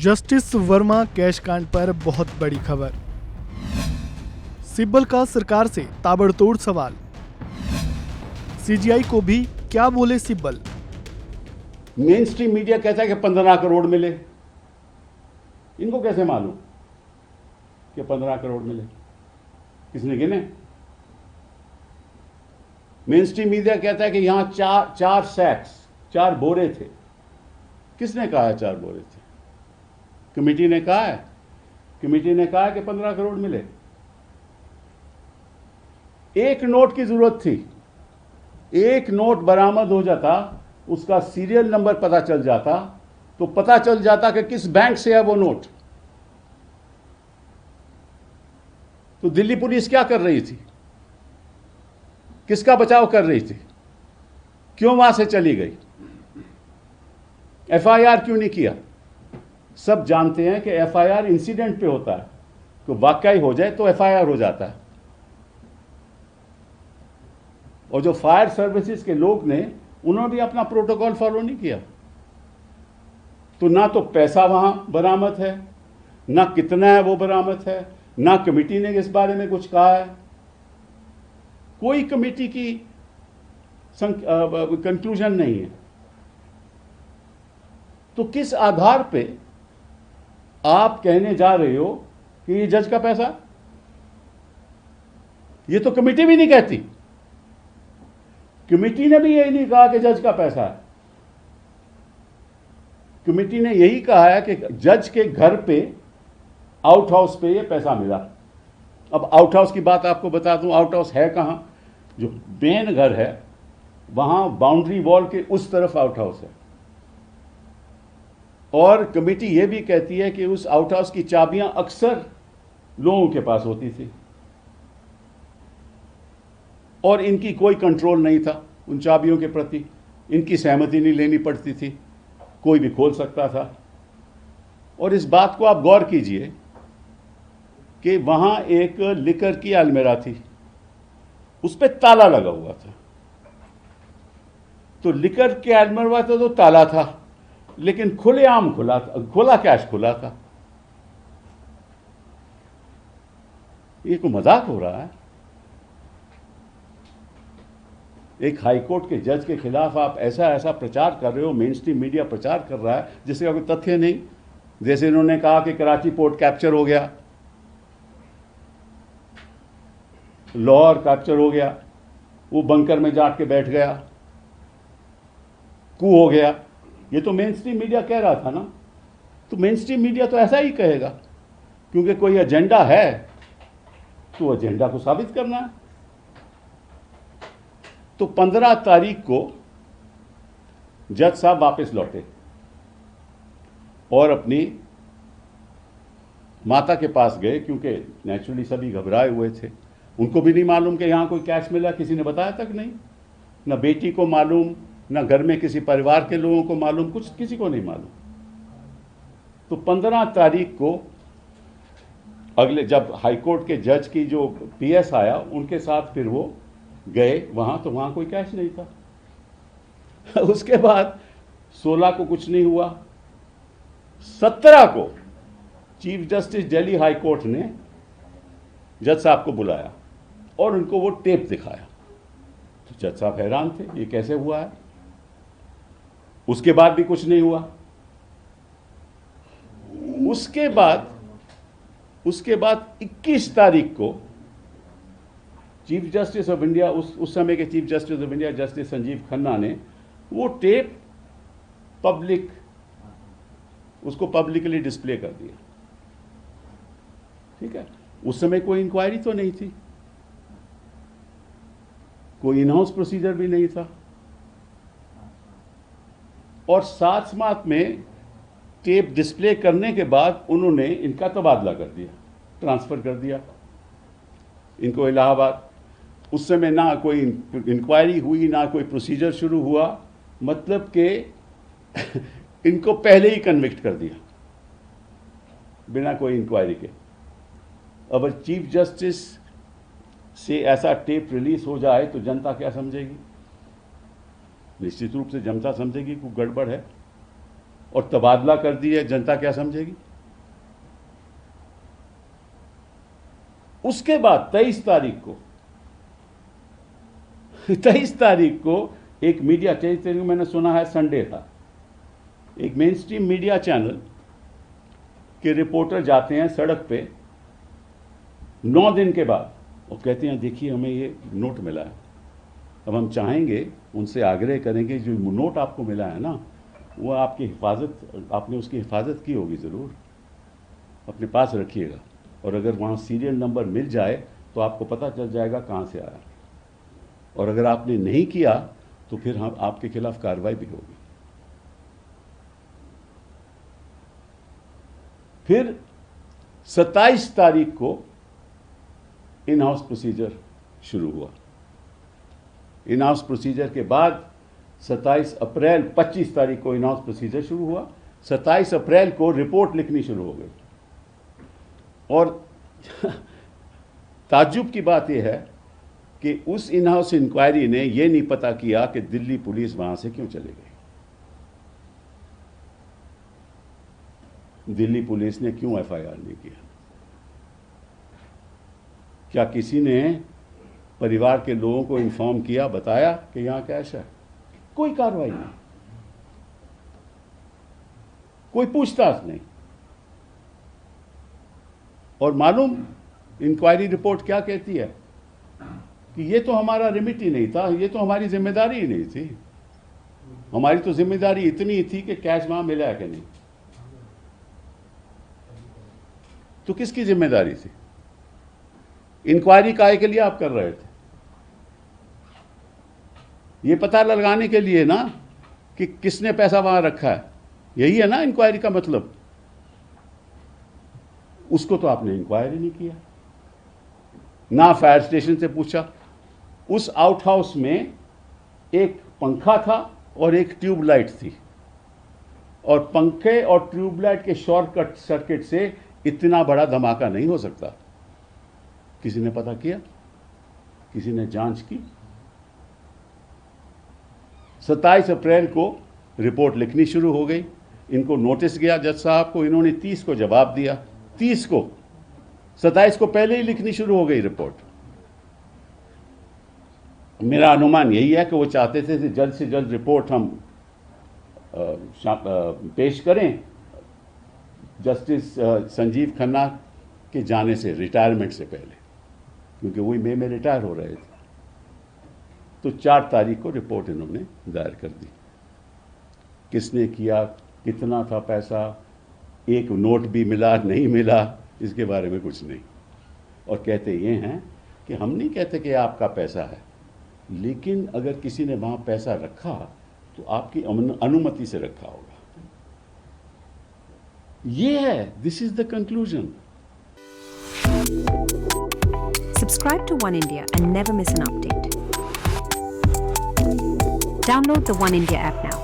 Justice Verma cash कांड पर बहुत बड़ी खबर। सिब्बल का सरकार से ताबड़तोड़ सवाल। सीजीआई को भी क्या बोले सिब्बल। मेन स्ट्रीम मीडिया कहता है कि 15 करोड़ मिले। इनको कैसे मालूम कि 15 करोड़ मिले? किसने गिने? मेन स्ट्रीम मीडिया कहता है कि यहां चार सैक्स, 4 बोरे थे। किसने कहा है 4 बोरे थे? कमेटी ने कहा है। कमेटी ने कहा है कि 15 करोड़ मिले। एक नोट की जरूरत थी। एक नोट बरामद हो जाता, उसका सीरियल नंबर पता चल जाता, तो पता चल जाता कि किस बैंक से है वो नोट। तो दिल्ली पुलिस क्या कर रही थी? किसका बचाव कर रही थी? क्यों वहां से चली गई? एफआईआर क्यों नहीं किया? सब जानते हैं कि एफआईआर इंसिडेंट पे होता है, तो वाकई हो जाए तो एफआईआर हो जाता है। और जो फायर सर्विसेज के लोग ने, उन्होंने भी अपना प्रोटोकॉल फॉलो नहीं किया। तो ना तो पैसा वहां बरामद है, ना कितना है वो बरामद है, ना कमेटी ने इस बारे में कुछ कहा है। कोई कमेटी की कंक्लूजन नहीं है। तो किस आधार पे आप कहने जा रहे हो कि ये जज का पैसा? ये तो कमेटी भी नहीं कहती। कमेटी ने भी यही नहीं कहा कि जज का पैसा है। कमेटी ने यही कहा है कि जज के घर पे, आउट हाउस पे ये पैसा मिला। अब आउट हाउस की बात आपको बता दूं, आउट हाउस है कहां? जो मेन घर है वहां बाउंड्री वॉल के उस तरफ आउट हाउस है। और कमेटी यह भी कहती है कि उस आउट हाउस की चाबियां अक्सर लोगों के पास होती थी और इनकी कोई कंट्रोल नहीं था उन चाबियों के प्रति। इनकी सहमति नहीं लेनी पड़ती थी, कोई भी खोल सकता था। और इस बात को आप गौर कीजिए कि वहां एक लिकर की अलमीरा थी, उस पर ताला लगा हुआ था। तो लिकर के अलमीरा तो ताला था, लेकिन खुलेआम खुला था, खुला कैश खुला था। ये कोई मजाक हो रहा है? एक हाईकोर्ट के जज के खिलाफ आप ऐसा प्रचार कर रहे हो, मेन स्ट्रीम मीडिया प्रचार कर रहा है जिसका कोई तथ्य नहीं। जैसे इन्होंने कहा कि कराची पोर्ट कैप्चर हो गया, लाहौर कैप्चर हो गया, वो बंकर में जाके बैठ गया, कू हो गया। ये तो मेन स्ट्रीम मीडिया कह रहा था ना। तो मेन स्ट्रीम मीडिया तो ऐसा ही कहेगा, क्योंकि कोई एजेंडा है तो एजेंडा को साबित करना है। तो 15 तारीख को जज साहब वापस लौटे और अपनी माता के पास गए, क्योंकि नेचुरली सभी घबराए हुए थे। उनको भी नहीं मालूम कि यहां कोई कैश मिला, किसी ने बताया तक नहीं। ना बेटी को मालूम, ना घर में किसी परिवार के लोगों को मालूम, कुछ किसी को नहीं मालूम। तो 15 तारीख को अगले, जब हाईकोर्ट के जज की जो पीएस आया, उनके साथ फिर वो गए वहां, तो वहां कोई कैश नहीं था। उसके बाद 16 को कुछ नहीं हुआ। 17 को chief justice Delhi high court ने जज साहब को बुलाया और उनको वो टेप दिखाया। तो जज साहब हैरान थे, ये कैसे हुआ है? उसके बाद भी कुछ नहीं हुआ। उसके बाद 21 तारीख को चीफ जस्टिस ऑफ इंडिया, उस समय के chief justice of India justice Sanjeev Khanna ने वो टेप उसको पब्लिकली डिस्प्ले कर दिया। ठीक है, उस समय कोई इंक्वायरी तो नहीं थी, कोई इन हाउस प्रोसीजर भी नहीं था, और साथ में टेप डिस्प्ले करने के बाद उन्होंने इनका तबादला कर दिया, ट्रांसफर कर दिया इनको इलाहाबाद। उस समय ना कोई इंक्वायरी हुई, ना कोई प्रोसीजर शुरू हुआ, मतलब कि इनको पहले ही कन्विक्ट कर दिया बिना कोई इंक्वायरी के। अब चीफ जस्टिस से ऐसा टेप रिलीज हो जाए तो जनता क्या समझेगी? निश्चित रूप से जनता समझेगी कि गड़बड़ है। और तबादला कर दिए, जनता क्या समझेगी? उसके बाद 23 तारीख को एक मीडिया, 23 तारीख को मैंने सुना है संडे था, एक मेन स्ट्रीम मीडिया चैनल के रिपोर्टर जाते हैं सड़क पे 9 दिन के बाद और कहते हैं देखिए हमें ये नोट मिला है, अब हम चाहेंगे, उनसे आग्रह करेंगे जो नोट आपको मिला है ना, वो आपकी हिफाजत, आपने उसकी हिफाजत की होगी, ज़रूर अपने पास रखिएगा, और अगर वहाँ सीरियल नंबर मिल जाए तो आपको पता चल जाएगा कहाँ से आया, और अगर आपने नहीं किया तो फिर हम आपके खिलाफ कार्रवाई भी होगी। फिर 27 तारीख को इन हाउस प्रोसीजर शुरू हुआ। इन हाउस प्रोसीजर के बाद 25 तारीख को इन हाउस प्रोसीजर शुरू हुआ। 27 अप्रैल को रिपोर्ट लिखनी शुरू हो गई। और ताज्जुब की बात यह है कि उस इन हाउस इंक्वायरी ने यह नहीं पता किया कि दिल्ली पुलिस वहां से क्यों चली गई, दिल्ली पुलिस ने क्यों एफआईआर नहीं किया, क्या किसी ने परिवार के लोगों को इन्फॉर्म किया, बताया कि यहां कैश है? कोई कार्रवाई नहीं, कोई पूछताछ नहीं। और मालूम इंक्वायरी रिपोर्ट क्या कहती है कि ये तो हमारा रिमिट ही नहीं था, ये तो हमारी जिम्मेदारी ही नहीं थी, हमारी तो जिम्मेदारी इतनी ही थी कि कैश वहां मिला है कि नहीं। तो किसकी जिम्मेदारी थी? इंक्वायरी काहे के लिए आप कर रहे थे? ये पता लगाने के लिए ना कि किसने पैसा वहां रखा है, यही है ना इंक्वायरी का मतलब। उसको तो आपने इंक्वायरी नहीं किया, ना फायर स्टेशन से पूछा। उस आउट हाउस में एक पंखा था और एक ट्यूबलाइट थी, और पंखे और ट्यूबलाइट के शॉर्ट सर्किट से इतना बड़ा धमाका नहीं हो सकता। किसी ने पता किया? किसी ने जांच की? 27 अप्रैल को रिपोर्ट लिखनी शुरू हो गई। इनको नोटिस गया जज साहब को, इन्होंने 30 को जवाब दिया। 30 को, 27 को पहले ही लिखनी शुरू हो गई रिपोर्ट। मेरा अनुमान यही है कि वो चाहते थे कि जल्द से जल्द रिपोर्ट हम पेश करें जस्टिस संजीव खन्ना के जाने से, रिटायरमेंट से पहले, क्योंकि वही मई में रिटायर हो रहे थे। तो 4 तारीख को रिपोर्ट इन्होंने दायर कर दी। किसने किया, कितना था पैसा, एक नोट भी मिला नहीं मिला, इसके बारे में कुछ नहीं। और कहते ये हैं कि हम नहीं कहते कि आपका पैसा है, लेकिन अगर किसी ने वहाँ पैसा रखा तो आपकी अनुमति से रखा होगा। ये है, this is the conclusion. Subscribe to One India and never miss an update. Download the One India app now.